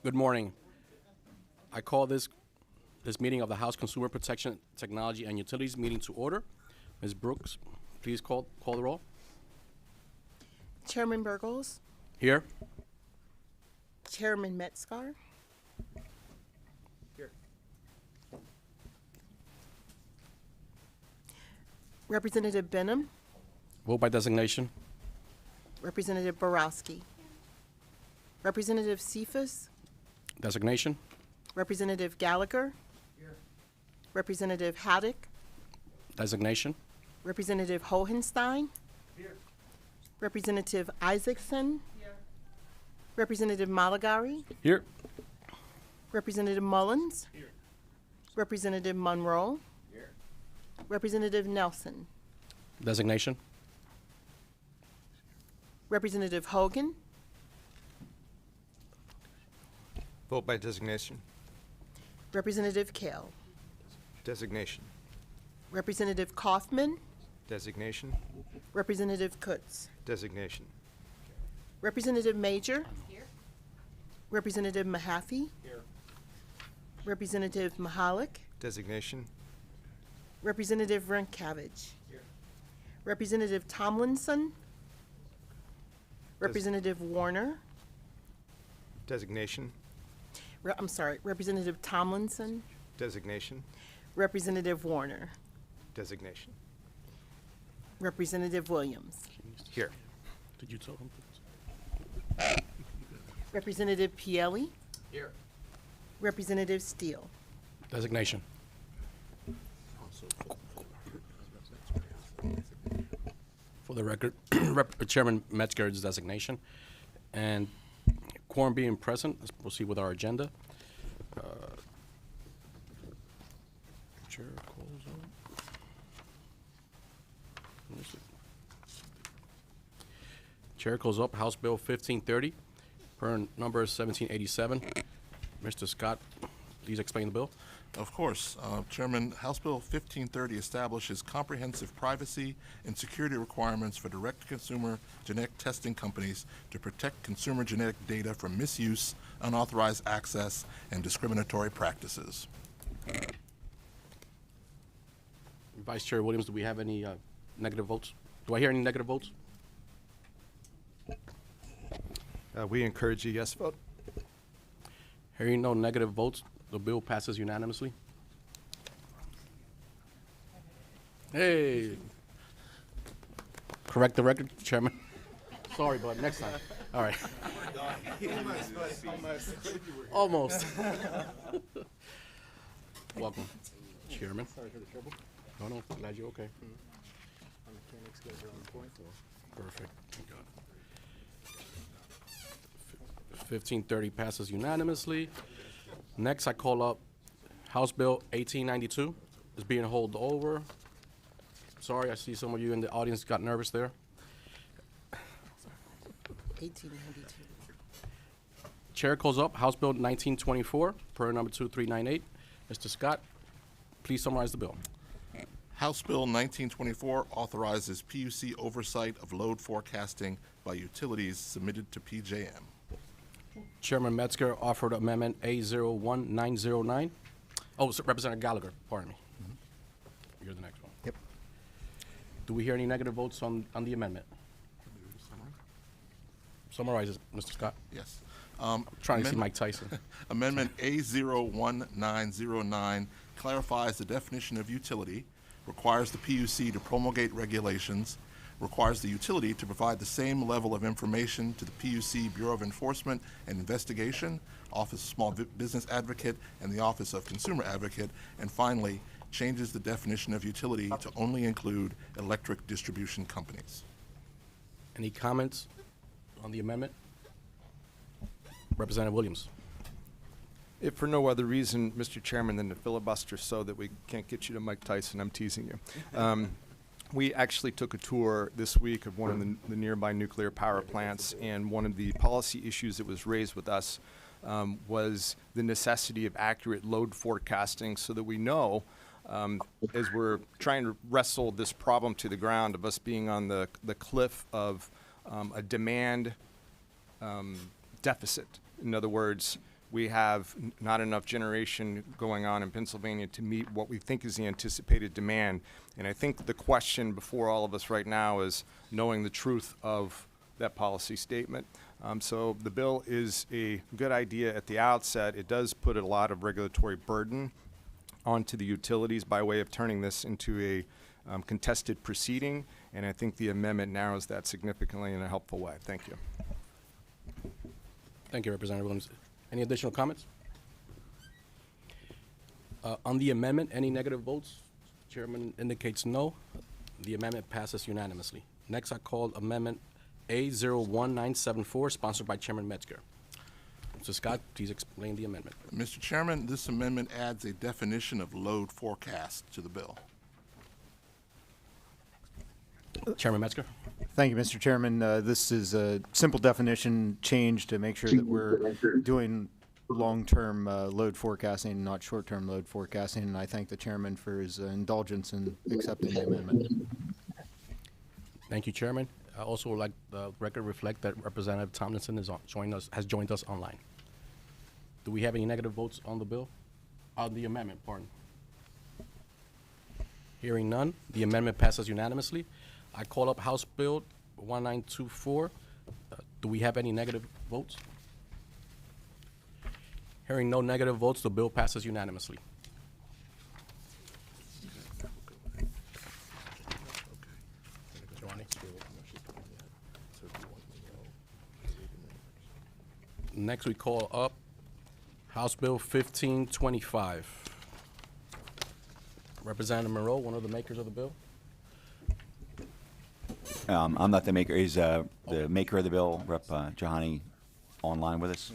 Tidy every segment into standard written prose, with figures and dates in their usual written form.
Good morning. I call this meeting of the House Consumer Protection, Technology, and Utilities meeting to order. Ms. Brooks, please call the roll. Chairman Burgos, Here. Chairman Metzgar, Here. Representative Benham, Vote by designation. Representative Borowski, Representative Cephas, Designation. Representative Gallagher, Representative Haddock, Designation. Representative Hohenstein, Representative Isaacson, Representative Malagari, Here. Representative Mullins, Representative Monroe, Representative Nelson, Designation. Representative Hogan, Vote by designation. Representative Kale, Designation. Representative Kaufman, Designation. Representative Kutz, Designation. Representative Major, Representative Mahaffey, Representative Mahalik, Designation. Representative Renkavich, Representative Tomlinson, Representative Warner, Designation. Representative Tomlinson, Designation. Representative Warner, Designation. Representative Williams, Here. Did you tell him? Representative Pielli, Here. Representative Steele, Designation. For the record, Chairman Metzger's designation. And quorum being present, let's proceed with our agenda. Chair calls on. Let me see. Chair calls up House Bill 1530, per number 1787. Mr. Scott, please explain the bill. Of course. Chairman, House Bill 1530 establishes comprehensive privacy and security requirements for direct-to-consumer genetic testing companies to protect consumer genetic data from misuse, unauthorized access, and discriminatory practices. Vice Chair Williams, do we have any negative votes? Do I hear any negative votes? We encourage a yes vote. Hearing no negative votes, the bill passes unanimously. Hey. Correct the record, Chairman. Sorry, bud, next time. All right. Almost. Welcome, Chairman. Sorry for the trouble. No, glad you're okay. Mechanics guys are on point. Perfect. Thank God. 1530 passes unanimously. Next, I call up House Bill 1892. It's being held over. Sorry, I see some of you in the audience got nervous there. 1892. Chair calls up House Bill 1924, per number 2398. Mr. Scott, please summarize the bill. House Bill 1924 authorizes PUC oversight of load forecasting by utilities submitted to PJM. Chairman Metzger offered Amendment A01909. Oh, Representative Gallagher, pardon me. You're the next one. Yep. Do we hear any negative votes on the amendment? Summarize it, Mr. Scott. Yes. Trying to see Mike Tyson. Amendment A01909 clarifies the definition of utility, requires the PUC to promulgate regulations, requires the utility to provide the same level of information to the PUC Bureau of Enforcement and Investigation, Office of Small Business Advocate, and the Office of Consumer Advocate, and finally, changes the definition of utility to only include electric distribution companies. Any comments on the amendment? Representative Williams. If for no other reason, Mr. Chairman, than to filibuster so that we can't get you to Mike Tyson, I'm teasing you. We actually took a tour this week of one of the nearby nuclear power plants, and one of the policy issues that was raised with us was the necessity of accurate load forecasting so that we know, as we're trying to wrestle this problem to the ground of us being on the cliff of a demand deficit. In other words, we have not enough generation going on in Pennsylvania to meet what we think is the anticipated demand. And I think the question before all of us right now is knowing the truth of that policy statement. So the bill is a good idea at the outset. It does put a lot of regulatory burden onto the utilities by way of turning this into a contested proceeding, and I think the amendment narrows that significantly in a helpful way. Thank you. Thank you, Representative Williams. Any additional comments? On the amendment, any negative votes? Chairman indicates no. The amendment passes unanimously. Next, I call Amendment A01974, sponsored by Chairman Metzger. Mr. Scott, please explain the amendment. Mr. Chairman, this amendment adds a definition of load forecast to the bill. Chairman Metzger? Thank you, Mr. Chairman. This is a simple definition change to make sure that we're doing long-term load forecasting, not short-term load forecasting, and I thank the chairman for his indulgence in accepting the amendment. Thank you, Chairman. I also would like the record reflect that Representative Tomlinson has joined us online. Do we have any negative votes on the bill? On the amendment, pardon. Hearing none, the amendment passes unanimously. I call up House Bill 1924. Do we have any negative votes? Hearing no negative votes, the bill passes unanimously. Next, we call up House Bill 1525. Representative Monroe, one of the makers of the bill. I'm not the maker. Is the maker of the bill, Rep. Jahani, online with us?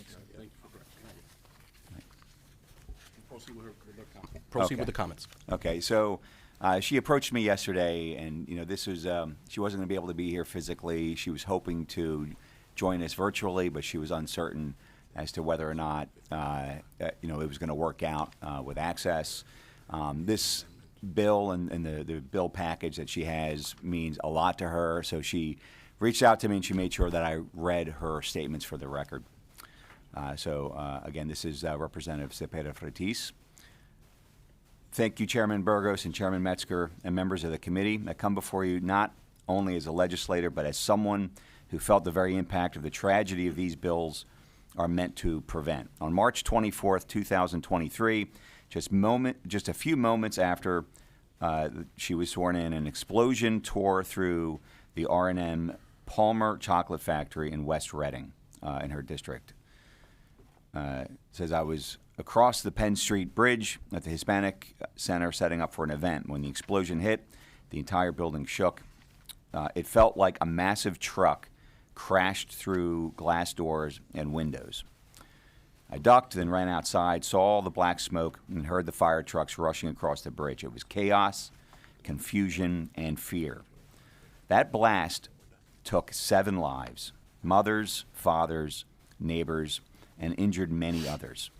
Proceed with the comments. Okay, so she approached me yesterday, and this was she wasn't going to be able to be here physically. She was hoping to join us virtually, but she was uncertain as to whether or not it was going to work out with access. This bill and the bill package that she has means a lot to her, so she reached out to me and she made sure that I read her statements for the record. Again, this is Representative Cepeda Fretis. Thank you, Chairman Burgos and Chairman Metzger and members of the committee. I come before you not only as a legislator, but as someone who felt the very impact of the tragedy of these bills are meant to prevent. On March 24th, 2023, just a few moments after she was sworn in, an explosion tore through the R&M Palmer Chocolate Factory in West Reading, in her district. It says, I was across the Penn Street Bridge at the Hispanic Center setting up for an event. When the explosion hit, the entire building shook. It felt like a massive truck crashed through glass doors and windows. I ducked, then ran outside, saw all the black smoke, and heard the fire trucks rushing across the bridge. It was chaos, confusion, and fear. That blast took 7 lives, mothers, fathers, neighbors, and injured many others.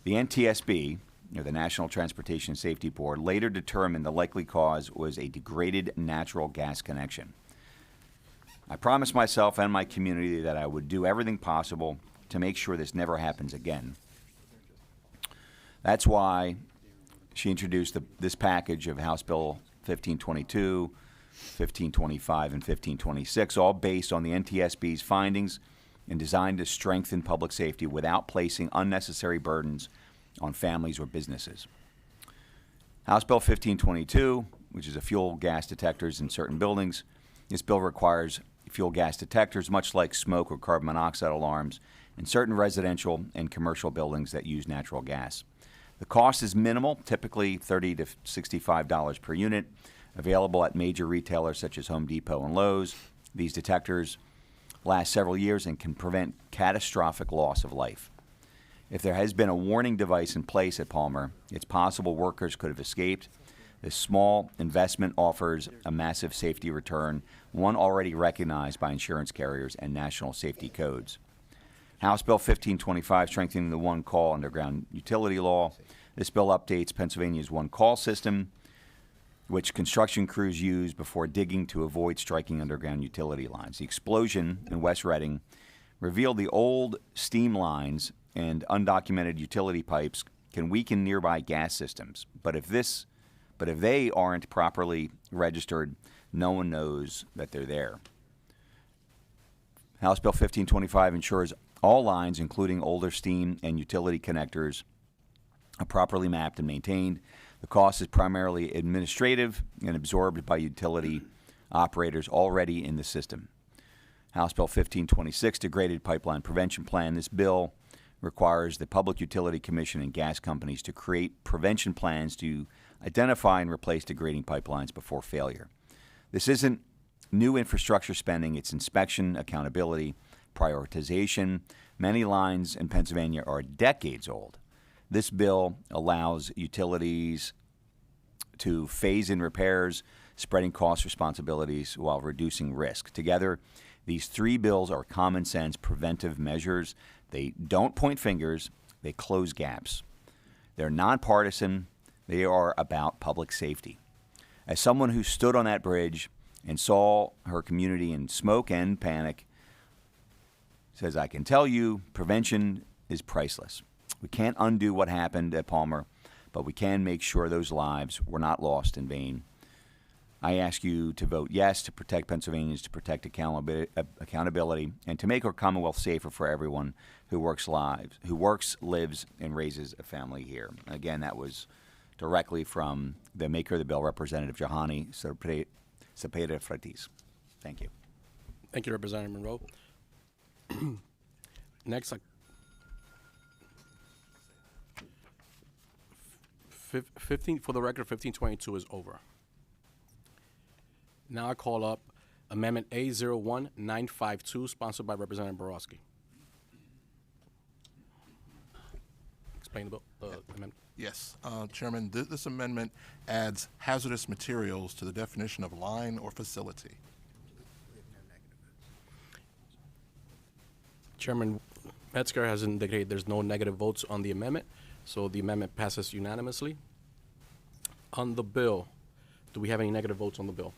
The NTSB, the National Transportation Safety Board, later determined the likely cause was a degraded natural gas connection. I promised myself and my community that I would do everything possible to make sure this never happens again. That's why she introduced this package of House Bill 1522, 1525, and 1526, all based on the NTSB's findings and designed to strengthen public safety without placing unnecessary burdens on families or businesses. House Bill 1522, which is a fuel gas detectors in certain buildings, this bill requires fuel gas detectors, much like smoke or carbon monoxide alarms, in certain residential and commercial buildings that use natural gas. The cost is minimal, typically $30 to $65 per unit, available at major retailers such as Home Depot and Lowe's. These detectors last several years and can prevent catastrophic loss of life. If there has been a warning device in place at Palmer, it's possible workers could have escaped. This small investment offers a massive safety return, one already recognized by insurance carriers and national safety codes. House Bill 1525, strengthening the one-call underground utility law. This bill updates Pennsylvania's one-call system, which construction crews use before digging to avoid striking underground utility lines. The explosion in West Reading revealed the old steam lines and undocumented utility pipes can weaken nearby gas systems. But if they aren't properly registered, no one knows that they're there. House Bill 1525 ensures all lines, including older steam and utility connectors, are properly mapped and maintained. The cost is primarily administrative and absorbed by utility operators already in the system. House Bill 1526, Degraded Pipeline Prevention Plan. This bill requires the Public Utility Commission and gas companies to create prevention plans to identify and replace degrading pipelines before failure. This isn't new infrastructure spending, it's inspection, accountability, prioritization. Many lines in Pennsylvania are decades old. This bill allows utilities to phase in repairs, spreading cost responsibilities while reducing risk. Together, these three bills are common sense preventive measures. They don't point fingers, they close gaps. They're nonpartisan, they are about public safety. As someone who stood on that bridge and saw her community in smoke and panic, says, I can tell you, prevention is priceless. We can't undo what happened at Palmer, but we can make sure those lives were not lost in vain. I ask you to vote yes to protect Pennsylvanians, to protect accountability, and to make our Commonwealth safer for everyone who works, lives, and raises a family here. Again, that was directly from the maker of the bill, Representative Jahani Cepeda Fratis. Thank you. Thank you, Representative Monroe. Next, for the record, 1522 is over. Now I call up Amendment A01952, sponsored by Representative Borowski. Explain the amendment. Yes, Chairman, this amendment adds hazardous materials to the definition of line or facility. Chairman Metzger has indicated there's no negative votes on the amendment, so the amendment passes unanimously. On the bill, do we have any negative votes on the bill?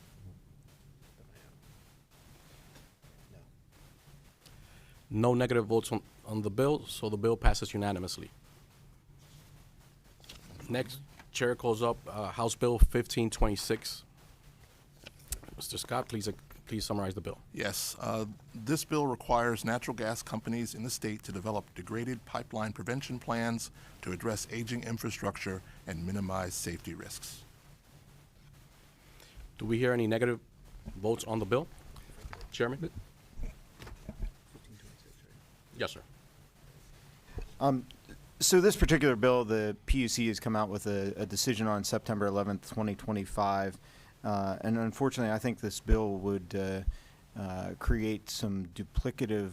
No negative votes on the bill, so the bill passes unanimously. Next, Chair calls up House Bill 1526. Mr. Scott, please summarize the bill. Yes, this bill requires natural gas companies in the state to develop degraded pipeline prevention plans to address aging infrastructure and minimize safety risks. Do we hear any negative votes on the bill? Chairman? Yes, sir. So this particular bill, the PUC has come out with a decision on September 11th, 2025. And unfortunately, I think this bill would create some duplicative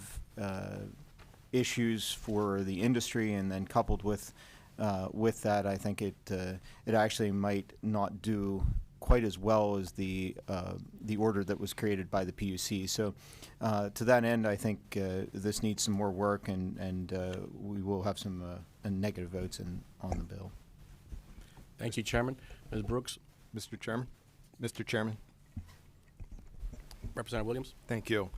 issues for the industry, and then coupled with that, I think it actually might not do quite as well as the order that was created by the PUC. So to that end, I think this needs some more work, and we will have some negative votes on the bill. Thank you, Chairman. Ms. Brooks? Mr. Chairman? Mr. Chairman? Representative Williams? Thank you.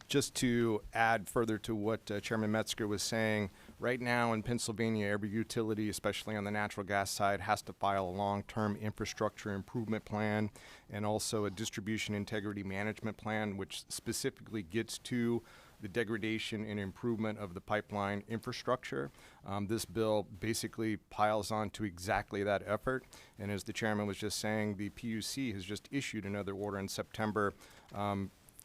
Just to add further to what Chairman Metzger was saying, right now in Pennsylvania, every utility, especially on the natural gas side, has to file a long-term infrastructure improvement plan and also a distribution integrity management plan, which specifically gets to the degradation and improvement of the pipeline infrastructure. This bill basically piles on to exactly that effort. And as the chairman was just saying, the PUC has just issued another order in September,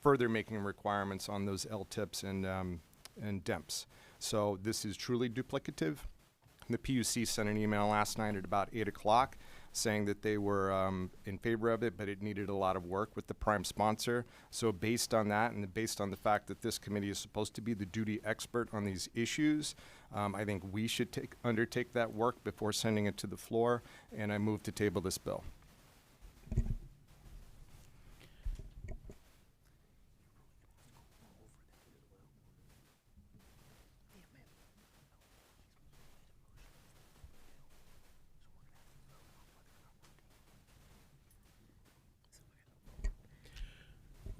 further making requirements on those LTIPs and DEMPs. So this is truly duplicative. The PUC sent an email last night at about 8 o'clock saying that they were in favor of it, but it needed a lot of work with the prime sponsor. So based on that, and based on the fact that this committee is supposed to be the duty expert on these issues, I think we should undertake that work before sending it to the floor, and I move to table this bill.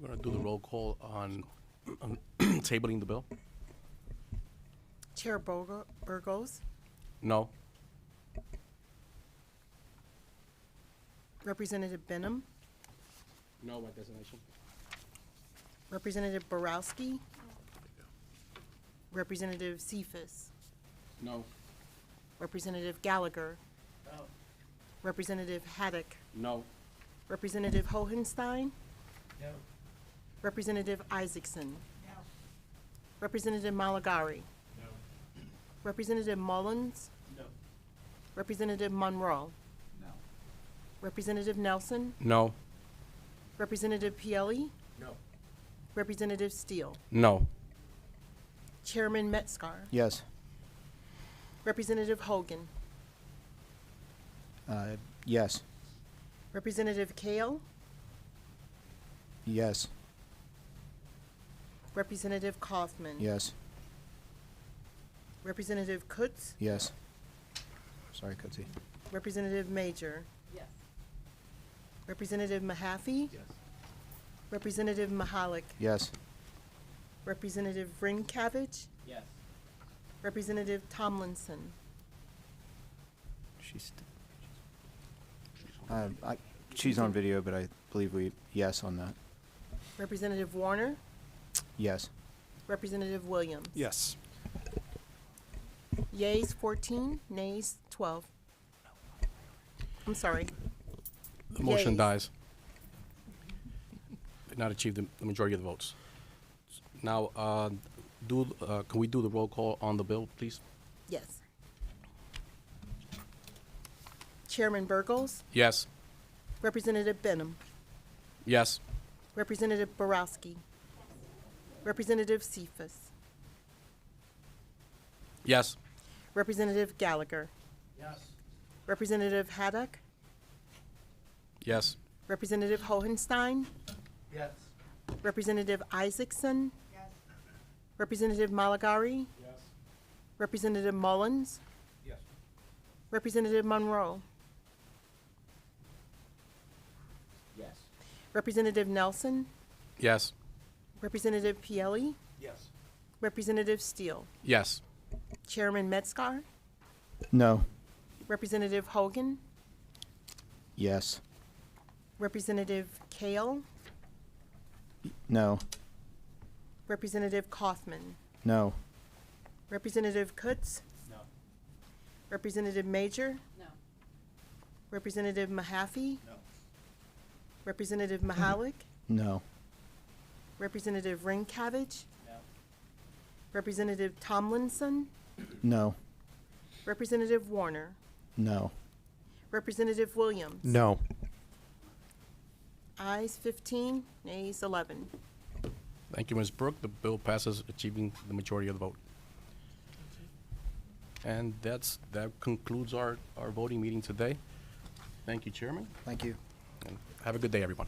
We're going to do the roll call on tabling the bill. Chair Burgos, No. Representative Benham, No by designation. Representative Borowski, Representative Cephas, No. Representative Gallagher, Representative Haddock, No. Representative Hohenstein, Representative Isaacson, Representative Malagari, Representative Mullins, Representative Monroe, Representative Nelson, No. Representative Pielli, No. Representative Steele, No. Chairman Metzgar, Yes. Representative Hogan, Yes. Representative Kale, Yes. Representative Kaufman, Yes. Representative Kutz, Yes. Sorry, Coetzee. Representative Major, Representative Mahaffey, Representative Mahalik, Yes. Representative Ringkavich, Yes. Representative Tomlinson, She's. She's on video, but I believe we yes on that. Representative Warner, Yes. Representative Williams. Yes. Yeas 14, nays 12. I'm sorry. The motion Yeas. dies. Did not achieve the majority of the votes. Now, can we do the roll call on the bill, please? Yes. Chairman Burgos, Yes. Representative Benham, Yes. Representative Borowski, Representative Cephas, Yes. Representative Gallagher, Yes. Representative Haddock, Yes. Representative Hohenstein, Yes. Representative Isaacson, Representative Malagari, Yes. Representative Mullins, Yes. Representative Monroe, Yes. Representative Nelson, Yes. Representative Pielli, Yes. Representative Steele, Yes. Chairman Metzgar, No. Representative Hogan, Yes. Representative Kale, No. Representative Kaufman, No. Representative Kutz, No. Representative Major, No. Representative Mahaffey, No. Representative Mahalik, No. Representative Ringkavich, No. Representative Tomlinson, No. Representative Warner, No. Representative Williams. No. Ayes 15, nays 11. Thank you, Ms. Brooke. The bill passes, achieving the majority of the vote. And that concludes our voting meeting today. Thank you, Chairman, Thank you. and have a good day, everyone.